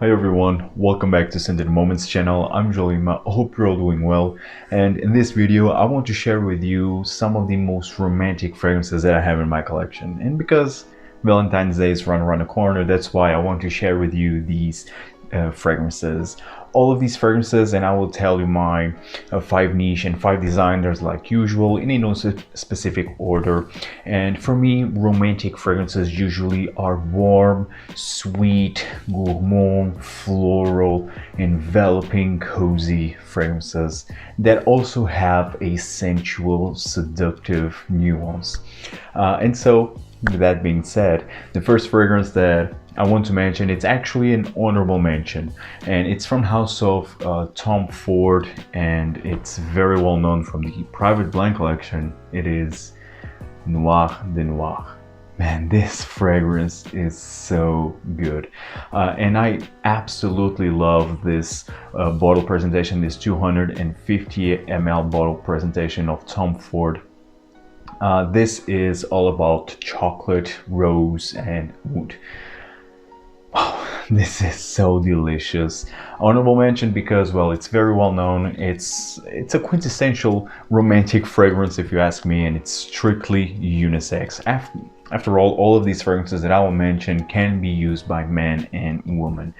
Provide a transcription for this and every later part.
Hi everyone, welcome back to Scented Moments channel. I'm Jolima, I hope you're all doing well, and in this video I want to share with you some of the most romantic fragrances that I have in my collection. And because Valentine's Day is right around the corner, that's why I want to share with you these fragrances. All of these fragrances, and I will tell you my 5 niche and 5 designers like usual in a no specific order. And for me, romantic fragrances usually are warm, sweet, gourmand, floral, enveloping, cozy fragrances that also have a sensual, seductive nuance. And so with that being said, the first fragrance that I want to mention, it's actually an honorable mention, and it's from House of Tom Ford, and it's very well known from the Private Blend collection. It is Noir de Noir. Man, this fragrance is so good, and I absolutely love this bottle presentation, this 250 ml bottle presentation of Tom Ford. This is all about chocolate, rose, and wood. Wow, this is so delicious. Honorable mention because, well, it's very well known. It's a quintessential romantic fragrance if you ask me, and it's strictly unisex. After all of these fragrances that I will mention can be used by men and women,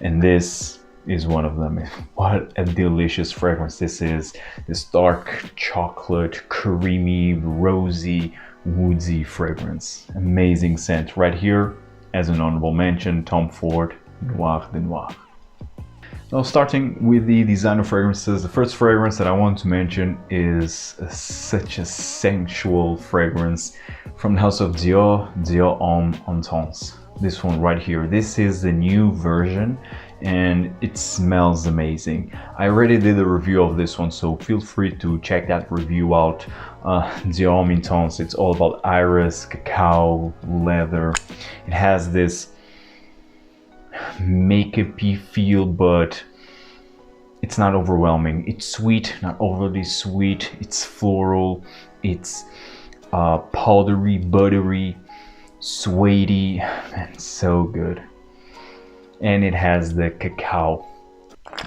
and this is one of them. What a delicious fragrance this is. This dark chocolate, creamy, rosy, woodsy fragrance. Amazing scent right here. As an honorable mention, Tom Ford, Noir de Noir. Now, starting with the designer fragrances, the first fragrance that I want to mention is such a sensual fragrance from the house of Dior, Dior Homme Intense. This one right here. This is the new version, and it smells amazing. I already did a review of this one, so feel free to check that review out. Dior Homme Intense, it's all about iris, cacao, leather. It has this makeup-y feel, but it's not overwhelming. It's sweet, not overly sweet. It's floral, it's powdery, buttery, suede-y, and so good. And it has the cacao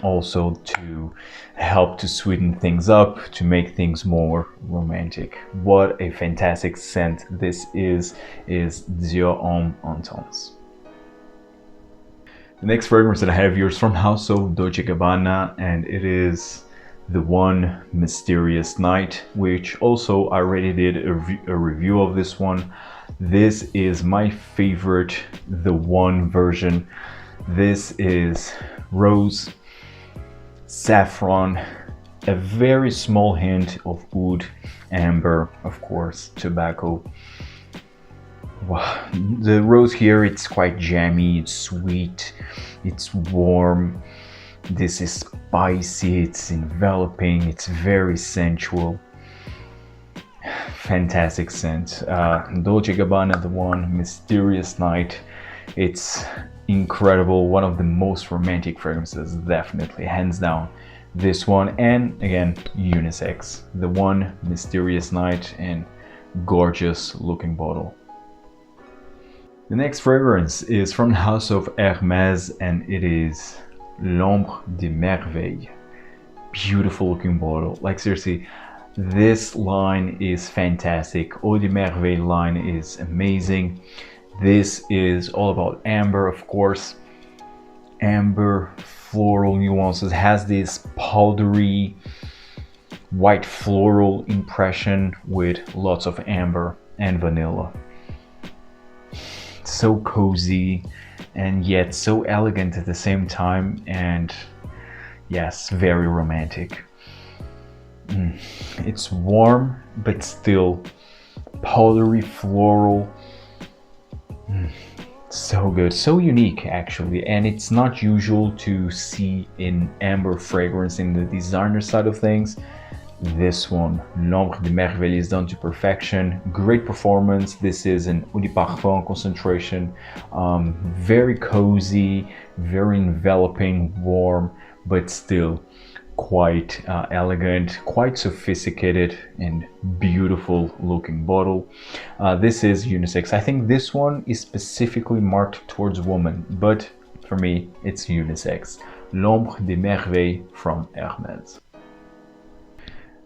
also to help to sweeten things up, to make things more romantic. What a fantastic scent this is Dior Homme Intense. The next fragrance that I have here is from House of Dolce & Gabbana, and it is the One Mysterious Night, which also I already did a review of this one. This is my favorite, the One version. This is rose, saffron, a very small hint of oud, amber, of course, tobacco. Wow. The rose here, it's quite jammy, it's sweet, it's warm. This is spicy, it's enveloping, it's very sensual. Fantastic scent. Dolce & Gabbana, the One Mysterious Night. It's incredible, one of the most romantic fragrances, definitely, hands down. This one, and again, unisex. The One Mysterious Night, and gorgeous looking bottle. The next fragrance is from the house of Hermès, and it is L'Ombre de Merveille. Beautiful looking bottle. Like, seriously, this line is fantastic. Eau de Merveille line is amazing. This is all about amber, of course. Amber, floral nuances, has this powdery white floral impression with lots of amber and vanilla. So cozy and yet so elegant at the same time, and yes, very romantic. It's warm but still powdery floral. So good, so unique actually, and it's not usual to see in amber fragrance in the designer side of things. This one, L'Ombre de Merveille, is done to perfection. Great performance. This is an Eau de Parfum concentration. Very cozy, very enveloping, warm, but still quite elegant, quite sophisticated, and beautiful looking bottle. This is unisex. I think this one is specifically marked towards women, but for me, it's unisex. L'Ombre des Merveilles from Hermès.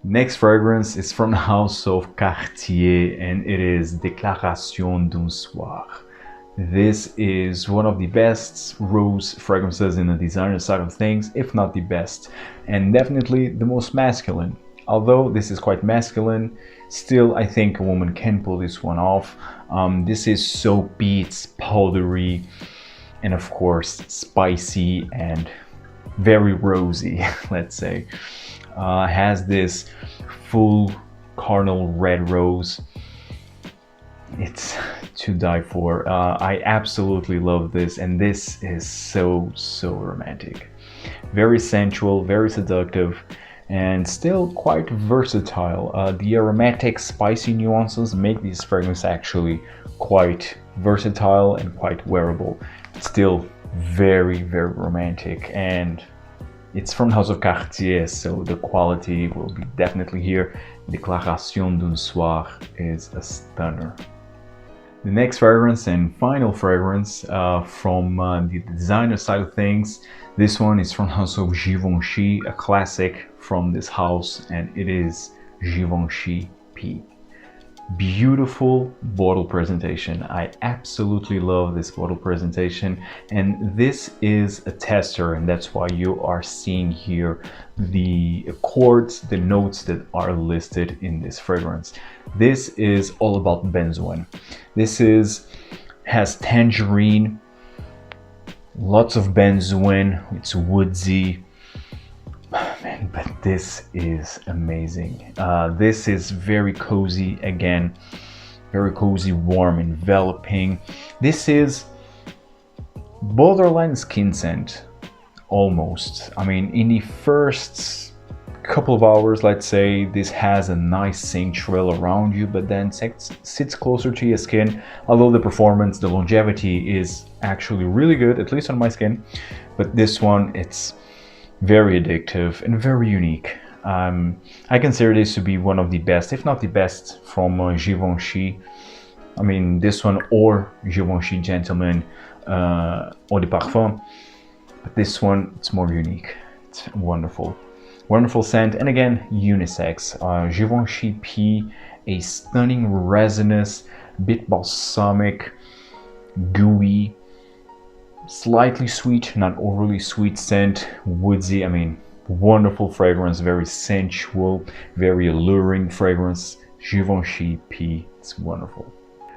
Next fragrance is from the house of Cartier, and it is Déclaration d'un soir. This is one of the best rose fragrances in the designer side of things, if not the best, and definitely the most masculine. Although this is quite masculine, still I think a woman can pull this one off. This is soapy, it's powdery, and of course spicy and very rosy, let's say. Has this full carnal red rose. It's to die for. I absolutely love this, and this is so romantic. Very sensual, very seductive, and still quite versatile. The aromatic spicy nuances make this fragrance actually quite versatile and quite wearable. It's still very romantic, and it's from the house of Cartier, so the quality will be definitely here. Déclaration d'un soir is a stunner. The next fragrance and final fragrance from the designer side of things, this one is from the house of Givenchy, a classic from this house, and it is Givenchy P. Beautiful bottle presentation. I absolutely love this bottle presentation, and this is a tester, and that's why you are seeing here the accords, the notes that are listed in this fragrance. This is all about benzoin. This has tangerine, lots of benzoin, it's woodsy. Man, but this is amazing. This is very cozy, again, very cozy, warm, enveloping. This is borderline skin scent, almost. I mean, in the first couple of hours, let's say, this has a nice scent trail around you, but then sits closer to your skin. Although the performance, the longevity is actually really good, at least on my skin. But this one, it's very addictive and very unique. I consider this to be one of the best, if not the best, from Givenchy. I mean, this one or Givenchy Gentleman Eau de Parfum. But this one, it's more unique. It's wonderful. Wonderful scent, and again, unisex. Givenchy P, a stunning resinous, bit balsamic, gooey, slightly sweet, not overly sweet scent, woodsy. I mean, wonderful fragrance, very sensual, very alluring fragrance. Givenchy P, it's wonderful.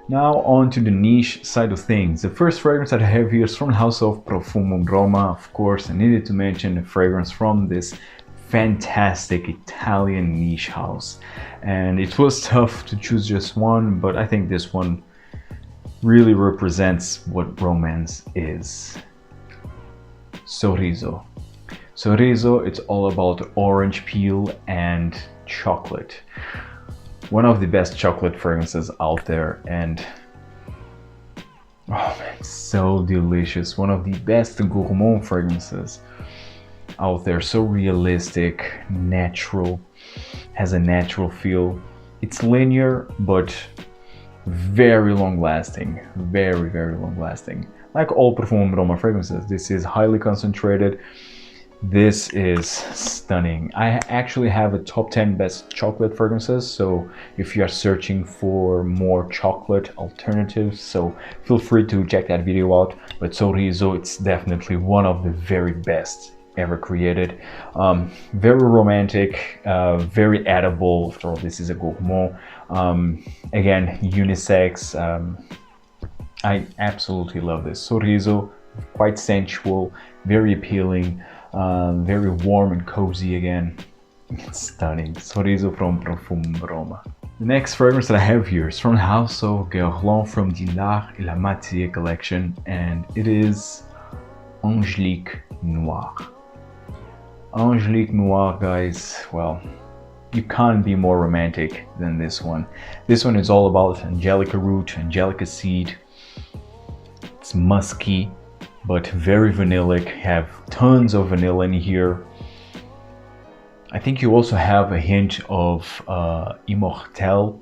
Now on to the niche side of things. The first fragrance that I have here is from the house of Profumo Broma. Of course, I needed to mention a fragrance from this fantastic Italian niche house, and it was tough to choose just one, but I think this one really represents what romance is. Sorriso. Sorriso, it's all about orange peel and chocolate. One of the best chocolate fragrances out there, and oh man, so delicious. One of the best gourmand fragrances out there. So realistic, natural, has a natural feel. It's linear, but very long lasting, very long lasting. Like all Profumo Broma fragrances, this is highly concentrated. This is stunning. I actually have a top 10 best chocolate fragrances, so if you are searching for more chocolate alternatives, so feel free to check that video out. But Sorriso, it's definitely one of the very best ever created. Very romantic, very edible. After all, this is a gourmand. Again, unisex. I absolutely love this. Sorriso, quite sensual, very appealing, very warm and cozy again. It's stunning. Sorriso from Profumo Broma. The next fragrance that I have here is from the house of Guerlain from the L'Art et la Matière collection, and it is Angelique Noir. Angelique Noir, guys, well, you can't be more romantic than this one. This one is all about angelica root, angelica seed. It's musky, but very vanillic. Have tons of vanilla in here. I think you also have a hint of Immortelle,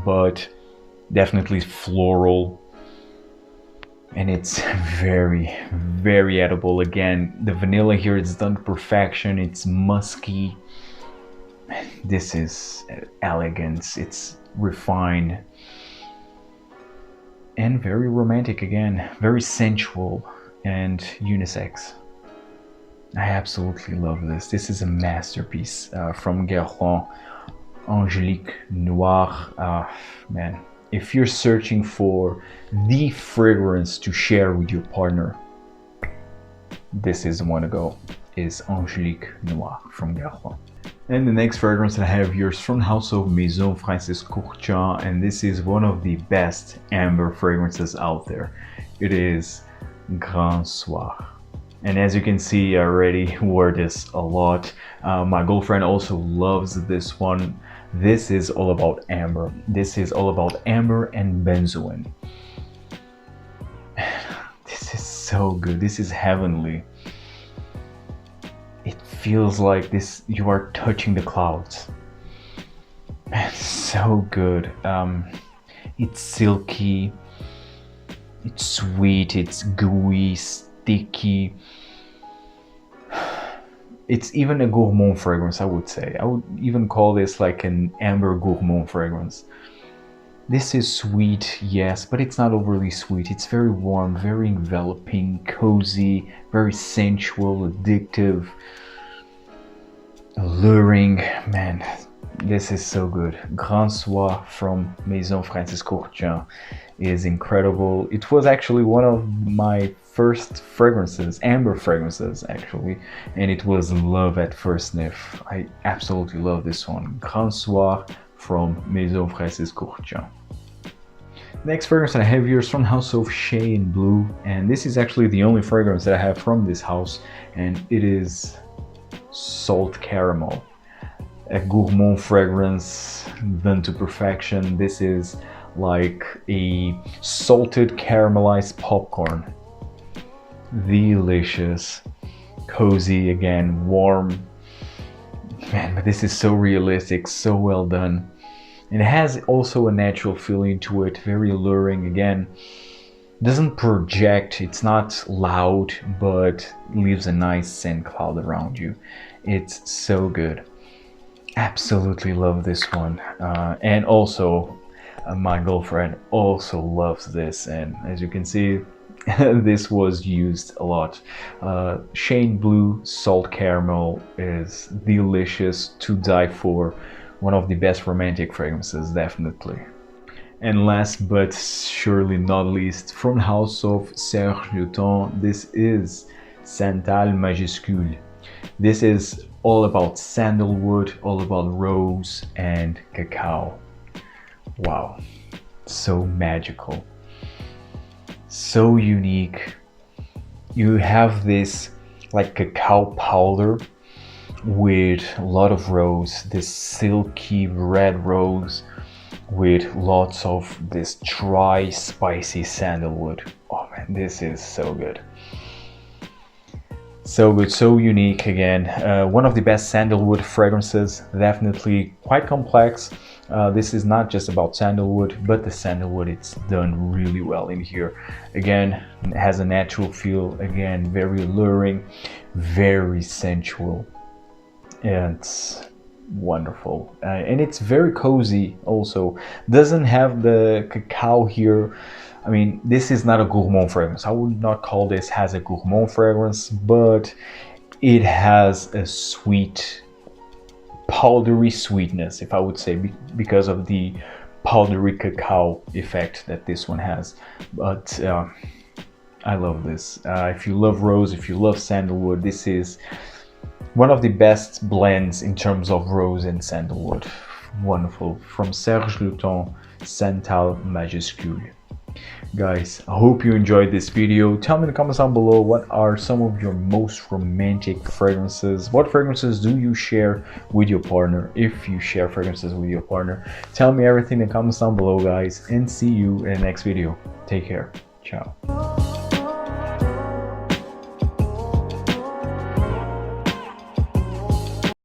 but definitely floral. and it's very edible. Again, the vanilla here is done to perfection. It's musky. This is elegance. It's refined and very romantic. Again, very sensual and unisex. I absolutely love this. This is a masterpiece from Guerlain Angelique Noir. Man, if you're searching for the fragrance to share with your partner, this is the one to go, is Angelique Noir from Guerlain. And the next fragrance that I have here is from the house of Maison Kurk, and this is one of the best amber fragrances out there. It is Grand Soir. And as you can see, I already wore this a lot. My girlfriend also loves this one. This is all about amber. This is all about amber and benzoin. This is so good. This is heavenly. It feels like this, you are touching the clouds. Man, so good. It's silky, it's sweet, it's gooey, sticky. It's even a gourmand fragrance, I would say. I would even call this like an amber gourmand fragrance. This is sweet, yes, but it's not overly sweet. It's very warm, very enveloping, cozy, very sensual, addictive, alluring. Man, this is so good. Grand Soir from Maison Kurk is incredible. It was actually one of my first fragrances, amber fragrances actually, and it was love at first sniff. I absolutely love this one. Grand Soir from Maison Kurk. Next fragrance that I have here is from House of Shea in Blue, and this is actually the only fragrance that I have from this house, and it is Salt Caramel. A gourmand fragrance done to perfection. This is like a salted caramelized popcorn. Delicious, cozy, again, warm. Man, but this is so realistic, so well done. And it has also a natural feeling to it, very alluring. Again, doesn't project, it's not loud, but leaves a nice scent cloud around you. It's so good. Absolutely love this one. And also, my girlfriend also loves this, and as you can see, this was used a lot. Shea in Blue Salt Caramel is delicious, to die for. One of the best romantic fragrances, definitely. And last but surely not least, from the house of Serge Lutens, this is Santal Majuscule. This is all about sandalwood, all about rose and cacao. Wow, so magical, so unique. You have this like cacao powder with a lot of rose, this silky red rose with lots of this dry spicy sandalwood. Oh man, this is so good. So good, so unique. Again, one of the best sandalwood fragrances, definitely quite complex. This is not just about sandalwood, but the sandalwood, it's done really well in here. Again, it has a natural feel, again, very alluring, very sensual. And it's wonderful. And it's very cozy also. Doesn't have the cacao here. I mean, this is not a gourmand fragrance. I would not call this as a gourmand fragrance, but it has a sweet, powdery sweetness, if I would say, because of the powdery cacao effect that this one has. But I love this. If you love rose, if you love sandalwood, this is one of the best blends in terms of rose and sandalwood. Wonderful. From Serge Lutens, Santal Majuscule. Guys, I hope you enjoyed this video. Tell me in the comments down below, what are some of your most romantic fragrances? What fragrances do you share with your partner? If you share fragrances with your partner, tell me everything in the comments down below, guys, and see you in the next video. Take care. Ciao.